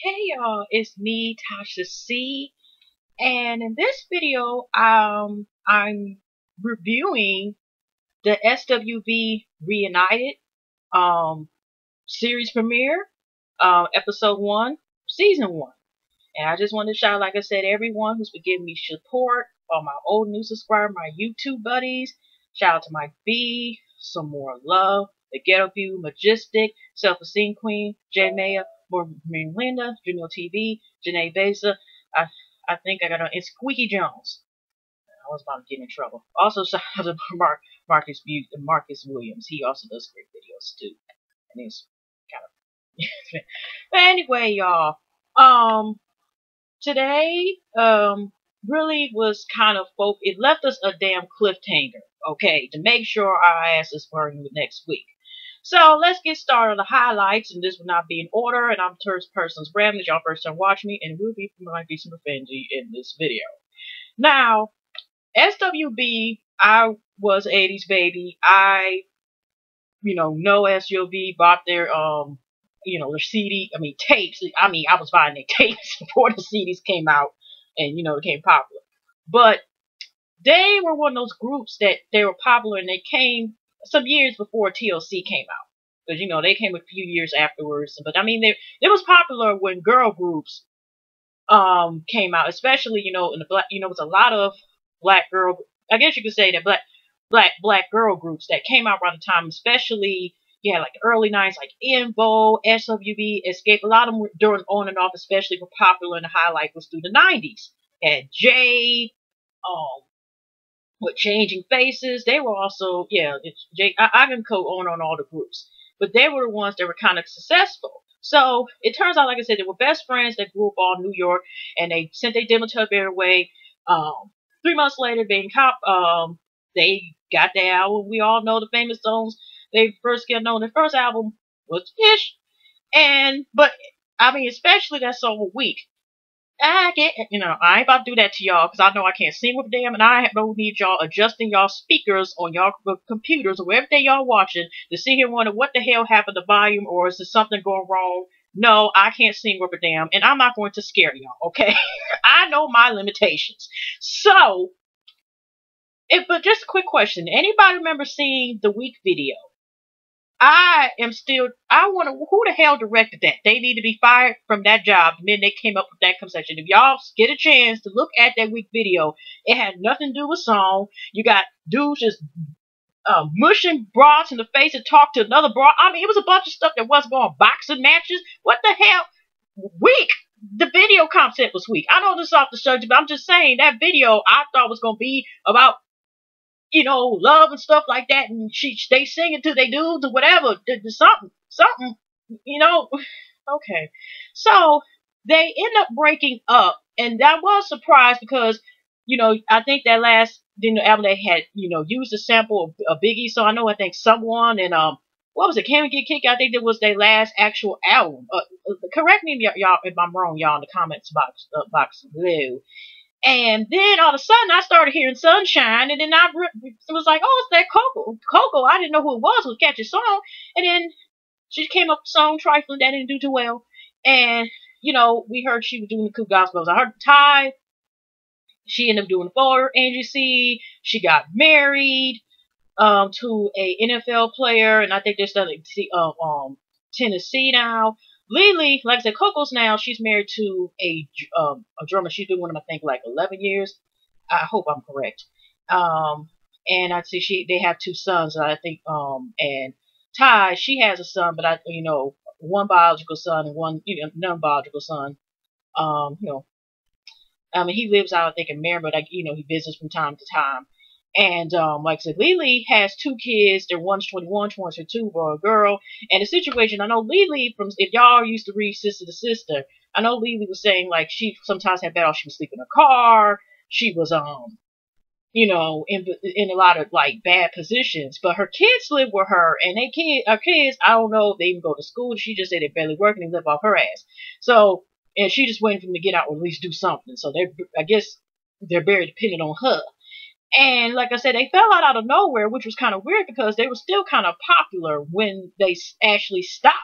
Hey y'all, it's me, Tasha C, and in this video, I'm reviewing the SWV Reunited um series premiere, episode 1, season 1. And I just want to shout, like I said, everyone who's been giving me support, all my old new subscribers, my YouTube buddies. Shout out to my B, some more love, the Ghetto View, Majestic, Self Esteem Queen, J Maya, Linda, Junior TV, Janae Beza. I I think I got on. It's Squeaky Jones. I was about to get in trouble. Also, shout out to Marcus Williams. He also does great videos too, and he's kind of. But anyway, y'all. Today really was kind of it left us a damn cliffhanger, okay, to make sure our ass is burning the next week. So let's get started on the highlights, and this will not be in order, and I'm first person's rambling. Y'all first time watch me, and it will be might be some profanity in this video. Now, SWB, I was 80s baby. I know SWV bought their their tapes. I was buying their tapes before the CDs came out and, became popular. But they were one of those groups that they were popular, and they came some years before TLC came out. Because, they came a few years afterwards. But, they was popular when girl groups came out, especially, in the black, it was a lot of black girl, I guess you could say that black girl groups that came out around the time, especially like the early 90s, like Invo, SWV, Escape. A lot of them were during on and off, especially were popular, and the highlight was through the 90s. Had Jay, with Changing Faces. They were also, Jay, I can go on all the groups, but they were the ones that were kind of successful. So it turns out, like I said, they were best friends that grew up all in New York, and they sent their demo to their way. 3 months later, they got their album. We all know the famous songs. They first get known. Their first album was Ish, but especially that song Weak. I ain't about to do that to y'all because I know I can't sing with them, and I don't need y'all adjusting y'all speakers on y'all computers or wherever they y'all watching to sit here and wonder what the hell happened to volume, or is there something going wrong? No, I can't sing with a damn, and I'm not going to scare y'all, okay? I know my limitations. So, but just a quick question. Anybody remember seeing the Week video? I wonder who the hell directed that. They need to be fired from that job. And then they came up with that conception. If y'all get a chance to look at that Week video, it had nothing to do with song. You got dudes just mushing broads in the face and talk to another broad. It was a bunch of stuff that wasn't going boxing matches. What the hell? Weak. The video concept was weak. I know this is off the subject, but I'm just saying that video I thought was going to be about love and stuff like that, and they singing to their dudes or whatever, something, okay. So they end up breaking up, and I was surprised because, I think that last album they had, used a sample of Biggie, so I think Someone and what was it, Can We Get Kicked? I think that was their last actual album. Correct me y'all if I'm wrong, y'all, in the comments box below. And then all of a sudden, I started hearing Sunshine, and then it was like, oh, it's that Coco. Coco, I didn't know who it was catchy song. And then she came up with a song, Trifling, that didn't do too well. And, we heard she was doing the cool gospels. I heard Ty, she ended up doing for Angie C. She got married to a NFL player, and I think they're studying Tennessee now. Lily, like I said, Coco's now, she's married to a drummer. She's been with him, I think, like 11 years. I hope I'm correct. And I see they have 2 sons, I think, and Ty, she has a son, but one biological son and one, non-biological son. He lives out, I think, in Maryland, but, he visits from time to time. And, like I said, Lily has 2 kids. One's 21, one's 22, boy or girl. And the situation, I know Lily, if y'all used to read Sister to Sister, I know Lily was saying, like, she sometimes had bad, she was sleeping in her car. She was, in a lot of, like, bad positions. But her kids live with her, and her kids, I don't know if they even go to school. She just said they barely work and they live off her ass. So, and she just waiting for them to get out or at least do something. So I guess they're very dependent on her. And like I said, they fell out of nowhere, which was kind of weird because they were still kind of popular when they actually stopped.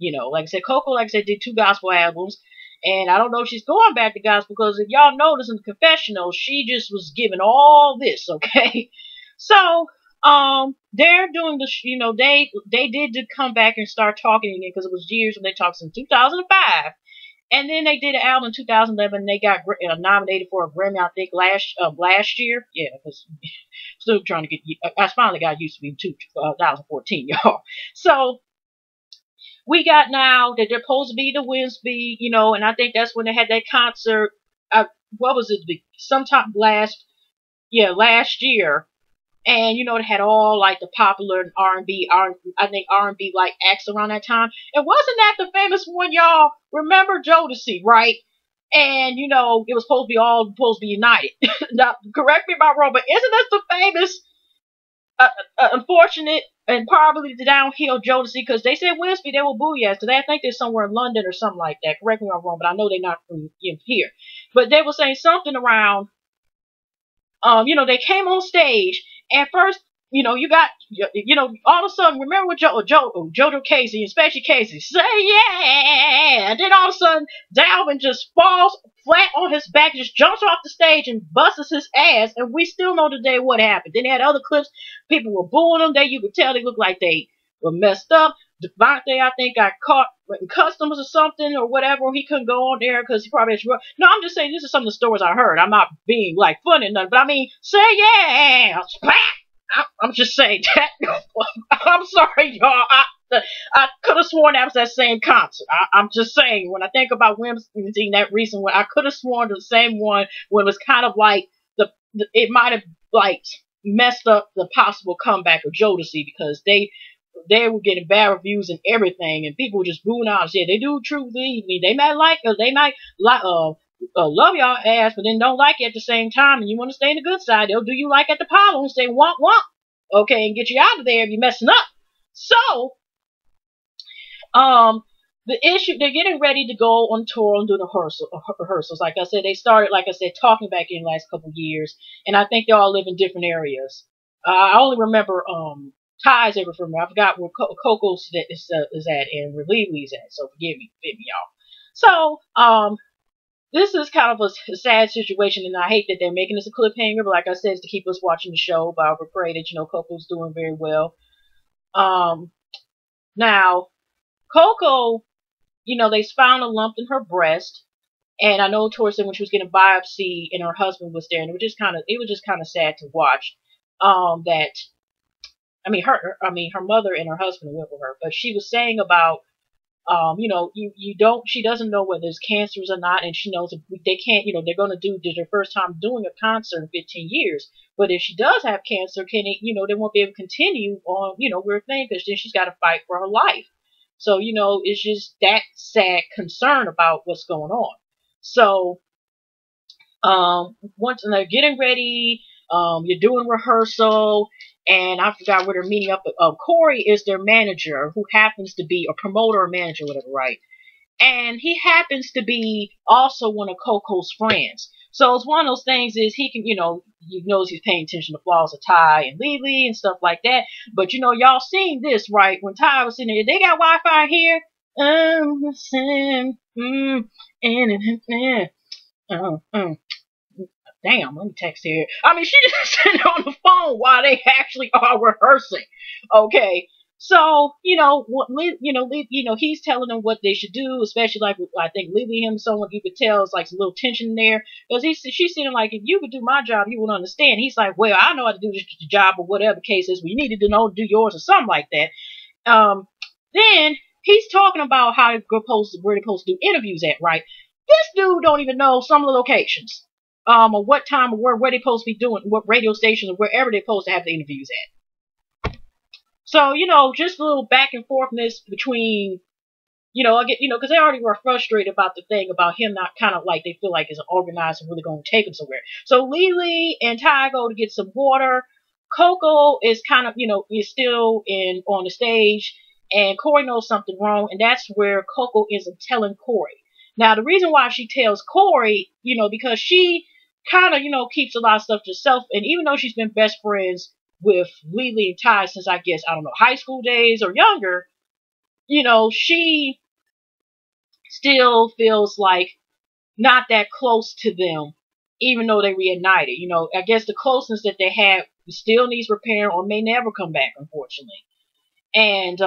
Like I said, Coco, like I said, did 2 gospel albums. And I don't know if she's going back to gospel because if y'all notice in the confessional, she just was giving all this, okay? So, they're doing the, they did come back and start talking again because it was years when they talked in 2005. And then they did an album in 2011. They got nominated for a Grammy, I think, last year. Yeah, because still trying to get. I finally got used to being 2014, y'all. So we got now that they're supposed to be the Winsby, and I think that's when they had that concert. What was it? Sometime last year. And it had all like the popular R&B, I think R&B like acts around that time. And wasn't that the famous one, y'all? Remember Jodeci, right? And it was supposed to be united. Now, correct me if I'm wrong, but isn't this the famous, unfortunate and probably the downhill Jodeci? Because they said Winsby, they were booyahs. So I think they're somewhere in London or something like that. Correct me if I'm wrong, but I know they're not from here. But they were saying something around. They came on stage, and first, you got, all of a sudden, remember what Jojo Casey, especially Casey, say yeah, and then all of a sudden, Dalvin just falls flat on his back, just jumps off the stage and busts his ass, and we still know today what happened. Then they had other clips, people were booing them, you could tell they looked like they were messed up. Devontae, I think, got caught in customs or something or whatever. He couldn't go on there because he probably had to. No, I'm just saying this is some of the stories I heard. I'm not being like funny or nothing, but I mean, say yeah. I'm just saying that. I'm sorry, y'all. I could have sworn that was that same concert. I'm just saying, when I think about Winston, that recent one, I could have sworn the same one when it was kind of like it might have like messed up the possible comeback of Jodeci because they were getting bad reviews and everything, and people were just booing out. Yeah, they do truly. They might like us. They might love y'all ass, but then don't like it at the same time. And you want to stay in the good side, they'll do you like at the Apollo and say womp womp, okay, and get you out of there if you're messing up. So, the issue, they're getting ready to go on tour and do the rehearsals. Like I said, they started, like I said, talking back in the last couple of years, and I think they all live in different areas. I only remember Ty's ever from me. I forgot where Coco is at and where Lily's at. So forgive me, y'all. So, this is kind of a sad situation, and I hate that they're making this a cliffhanger. But like I said, it's to keep us watching the show. But I would pray that Coco's doing very well. Now, Coco, they found a lump in her breast, and I know towards when she was getting a biopsy, and her husband was there, and it was just kind of sad to watch. Her mother and her husband went with her, but she was saying about, she doesn't know whether it's cancerous or not, and she knows they can't, they're going to do their first time doing a concert in 15 years. But if she does have cancer, they won't be able to continue on, with her thing, because then she's got to fight for her life. So, it's just that sad concern about what's going on. So, once they're getting ready, you're doing rehearsal, and I forgot where they're meeting up. Corey is their manager, who happens to be a promoter or manager, whatever, right? And he happens to be also one of Coco's friends. So it's one of those things is he can, he knows he's paying attention to flaws of Ty and Lily and stuff like that. But y'all seen this, right? When Ty was sitting there, they got Wi-Fi here. Damn, let me text here. I mean, she just sitting on the phone while they actually are rehearsing. Okay. So, he's telling them what they should do, especially like with, I think, Lily, him, someone you could tell is like some little tension there. Because she's sitting like, if you could do my job, you would understand. He's like, well, I know how to do this job or whatever the case is. We needed to know to do yours or something like that. Then he's talking about how where they're supposed to do interviews at, right? This dude don't even know some of the locations. Or what time or where they're supposed to be doing, what radio stations or wherever they're supposed to have the interviews at. So, just a little back and forthness between, because they already were frustrated about the thing about him not kind of like, they feel like it's organized and really going to take them somewhere. So Lily and Ty go to get some water. Coco is kind of, is still on the stage, and Corey knows something wrong, and that's where Coco ends up telling Corey. Now, the reason why she tells Corey, because she kind of, keeps a lot of stuff to herself, and even though she's been best friends with Lily and Ty since, I guess, I don't know, high school days or younger, she still feels like not that close to them, even though they reunited. I guess the closeness that they had still needs repair or may never come back, unfortunately. And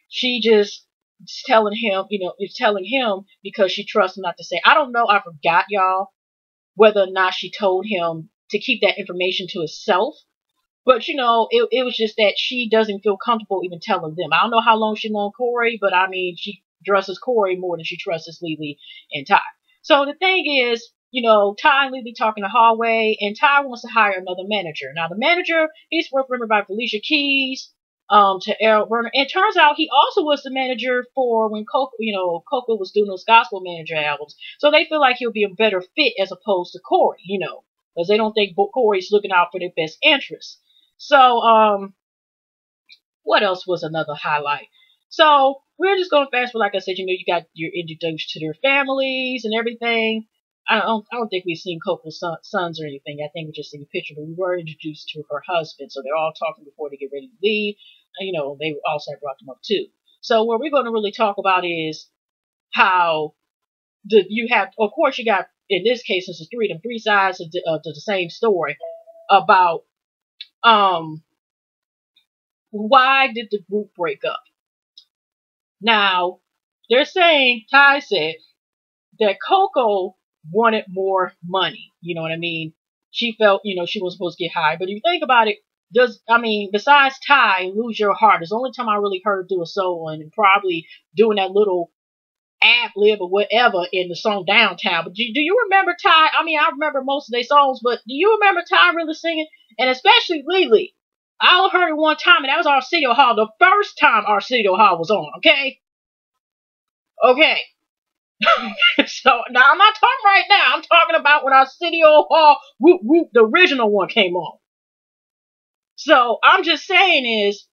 she just is telling him because she trusts him not to say. I don't know. I forgot, y'all, whether or not she told him to keep that information to himself. But it was just that she doesn't feel comfortable even telling them. I don't know how long she known Corey, but I mean, she trusts Corey more than she trusts Lily and Ty. So the thing is, Ty and Lily talking the hallway, and Ty wants to hire another manager. Now the manager, he's remembered by Felicia Keys, to Errol Werner. And it turns out he also was the manager for when Coco was doing those gospel manager albums. So they feel like he'll be a better fit as opposed to Corey, because they don't think Corey's looking out for their best interests. So, what else was another highlight? So, we're just going fast, but like I said, you're introduced to their families and everything. I don't think we've seen Coco's sons or anything. I think we just seen a picture, but we were introduced to her husband. So they're all talking before they get ready to leave. They also brought them up too. So what we're going to really talk about is how you got, in this case, since it's three sides of the same story about why did the group break up? Now, they're saying, Ty said, that Coco wanted more money. You know what I mean? She felt, she was supposed to get hired. But if you think about it, besides Ty, Lose Your Heart, it's the only time I really heard her do a solo, and probably doing that little ad lib or whatever in the song Downtown. But do you remember Ty? I mean, I remember most of their songs, but do you remember Ty really singing? And especially Lily. I only heard it one time, and that was Arsenio Hall. The first time Arsenio Hall was on, okay? Okay. So, now I'm not talking right now. I'm talking about when Arsenio Hall, whoop, whoop, the original one came on. So, I'm just saying is,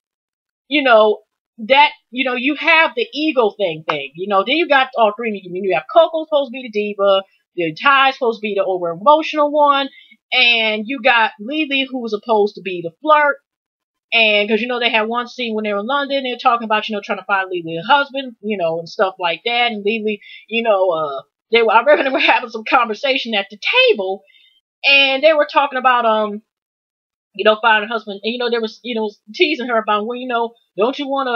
that, you have the ego thing. Then you got all three of them. You have Coco supposed to be the diva, the Ty's supposed to be the over emotional one, and you got Lily who's supposed to be the flirt. And because they had one scene when they were in London, they were talking about trying to find Lily a husband, and stuff like that. And Lily, I remember they were having some conversation at the table, and they were talking about finding a husband. And there was teasing her about, well, don't you want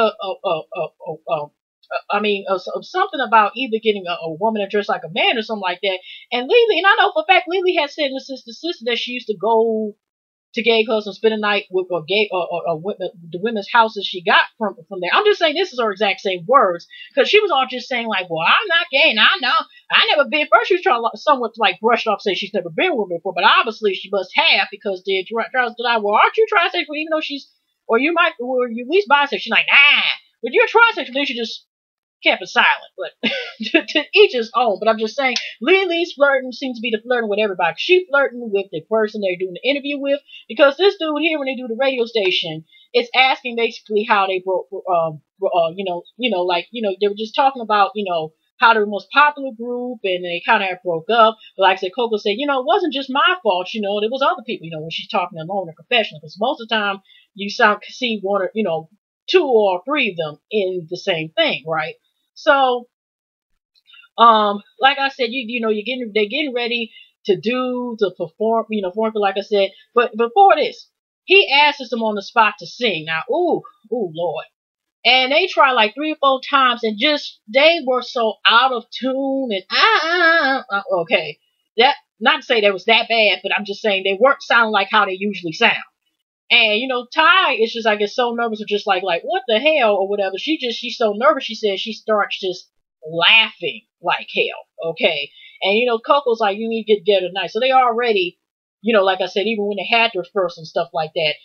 something about either getting a woman that dressed like a man or something like that. And Lily, and I know for a fact Lily had said to the sister that she used to go to gay clubs and spend a night with the women's houses she got from there. I'm just saying this is her exact same words, because she was all just saying like, well, I'm not gay, and I know I never been. First she was trying to somewhat like brush off, say she's never been with me before, but obviously she must have, because well, aren't you trisexual even though she's, or you at least bisexual? She's like, nah, but you're trisexual. Then she just kept it silent, but to each his own. But I'm just saying, Lily's flirting seems to be the flirting with everybody. She flirting with the person they're doing the interview with, because this dude here, when they do the radio station, it's asking basically how they broke, they were just talking about, how they're the most popular group, and they kind of broke up. But like I said, Coco said, it wasn't just my fault, there was other people, when she's talking alone in confessional, because most of the time you see one or, two or three of them in the same thing, right? So, like I said, they're getting ready to perform, like I said. But before this, he asks them on the spot to sing. Now, ooh, Lord. And they tried like 3 or 4 times, and they were so out of tune, and okay. That, not to say that was that bad, but I'm just saying they weren't sounding like how they usually sound. And, Ty is just, I guess, so nervous, or just like, what the hell, or whatever. She's so nervous, she says she starts just laughing like hell, okay? And, Coco's like, you need to get together tonight. So they already, like I said, even when they had their first and stuff like that,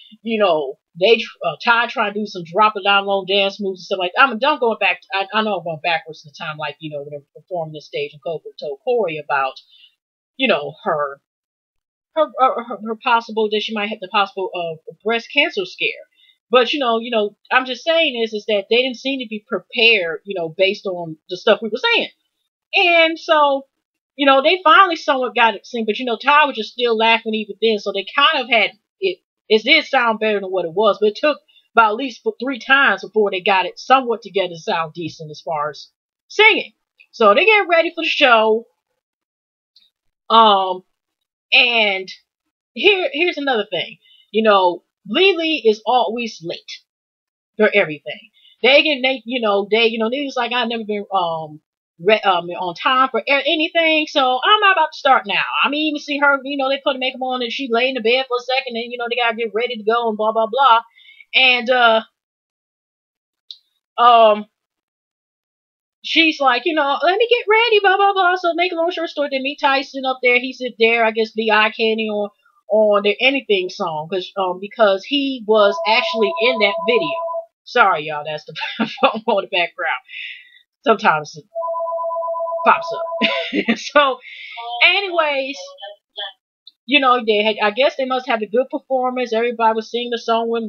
Ty trying to do some drop it down low dance moves and stuff like that. I'm done going back. I know I'm going backwards in the time, like, when they were performing this stage, and Coco told Corey about, her possible, that she might have the possible breast cancer scare. But I'm just saying is that they didn't seem to be prepared, based on the stuff we were saying. And so, they finally somewhat got it synced, but Ty was just still laughing even then, so they kind of had it did sound better than what it was, but it took about at least 3 times before they got it somewhat together to sound decent as far as singing. So they get ready for the show. And here's another thing. Lily is always late for everything. Niggas like I've never been on time for anything, so I'm not about to start now. I mean, even see her, they put the makeup on and she lay in the bed for a second, and they gotta get ready to go and blah blah blah, and she's like, let me get ready, blah blah blah. So make a long short story, they meet Tyson up there. He sit there, I guess, the eye candy on their anything song, because he was actually in that video. Sorry, y'all, that's the phone on the background. Sometimes it pops up. So, anyways, I guess they must have a good performance. Everybody was singing the song with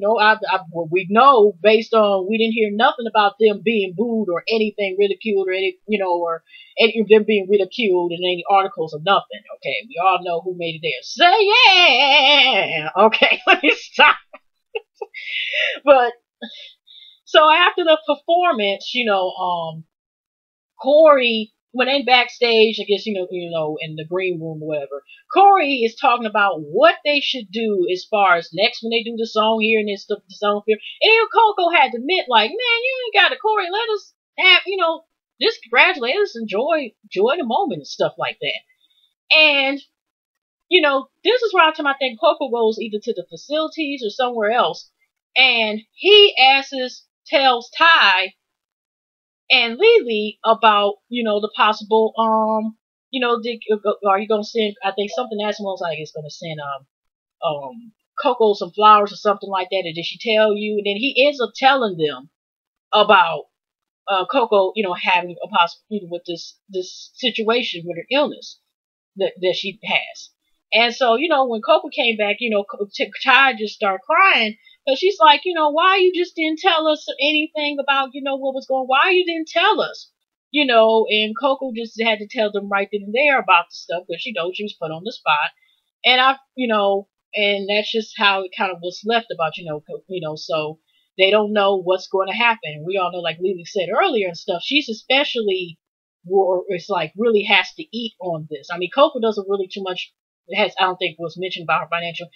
we know based on we didn't hear nothing about them being booed or anything ridiculed or or any of them being ridiculed in any articles or nothing. Okay, we all know who made it there. Say yeah. Okay, let me stop. But so after the performance, Corey, when they backstage, I guess, in the green room or whatever, Corey is talking about what they should do as far as next when they do the song here and this the song here. And even Coco had to admit, like, man, you ain't got it, Corey. Let us have, just congratulate us, enjoy the moment and stuff like that. And, this is where I think Coco goes either to the facilities or somewhere else. And he tells Ty and Lily about, the possible, are you gonna send? I think something else was like it's gonna send Coco some flowers or something like that. And did she tell you? And then he ends up telling them about Coco, having a possible, with this situation with her illness that she has. And so, when Coco came back, Ty just started crying. Because she's like, why you just didn't tell us anything about, what was going on? Why you didn't tell us? And Coco just had to tell them right then and there about the stuff because she was put on the spot. And and that's just how it kind of was left about, so they don't know what's going to happen. We all know, like Lily said earlier and stuff, she's especially, it's like really has to eat on this. I mean, Coco doesn't really too much. I don't think was mentioned about her financial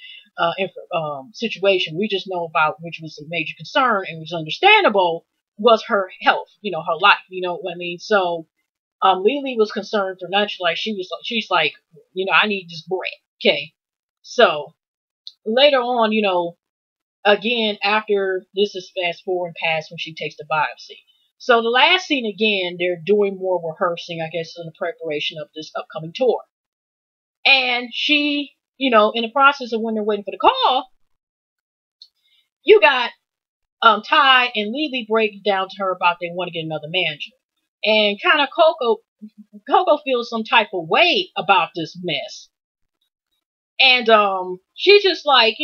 situation. We just know about, which was a major concern and was understandable, was her health, her life, you know what I mean? So, Lily was concerned for lunch, like she's like, I need this bread. Okay. So, later on, again, after this is fast forward past when she takes the biopsy. So the last scene again, they're doing more rehearsing, I guess, in the preparation of this upcoming tour. And she, in the process of when they're waiting for the call, you got Ty and Lily break down to her about they want to get another manager. And kind of Coco feels some type of way about this mess. And she's just like,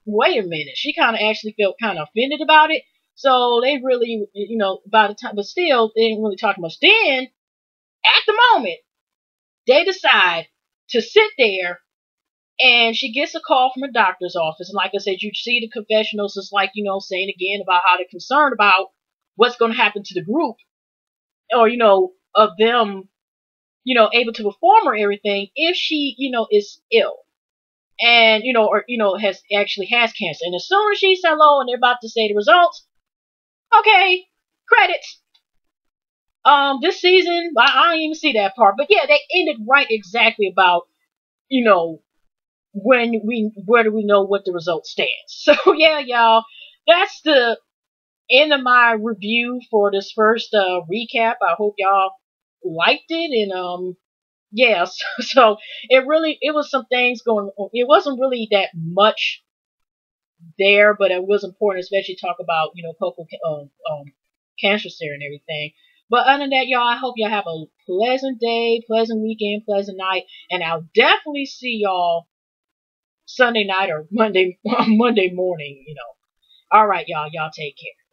wait a minute. She kind of actually felt kind of offended about it. So they really, by the time, but still, they didn't really talk much. Then, at the moment, they decide to sit there, and she gets a call from her doctor's office. And like I said, you see the confessionals is like, saying again about how they're concerned about what's going to happen to the group, or, of them, able to perform or everything if she, is ill. And, or, has cancer. And as soon as she's hello and they're about to say the results, okay, credits. This season, I don't even see that part. But yeah, they ended right exactly about, where do we know what the result stands. So yeah, y'all, that's the end of my review for this first recap. I hope y'all liked it. And yeah, so it was some things going on. It wasn't really that much there, but it was important, especially talk about, Coco cancer care and everything. But other than that, y'all, I hope y'all have a pleasant day, pleasant weekend, pleasant night, and I'll definitely see y'all Sunday night or Monday morning, All right, y'all take care.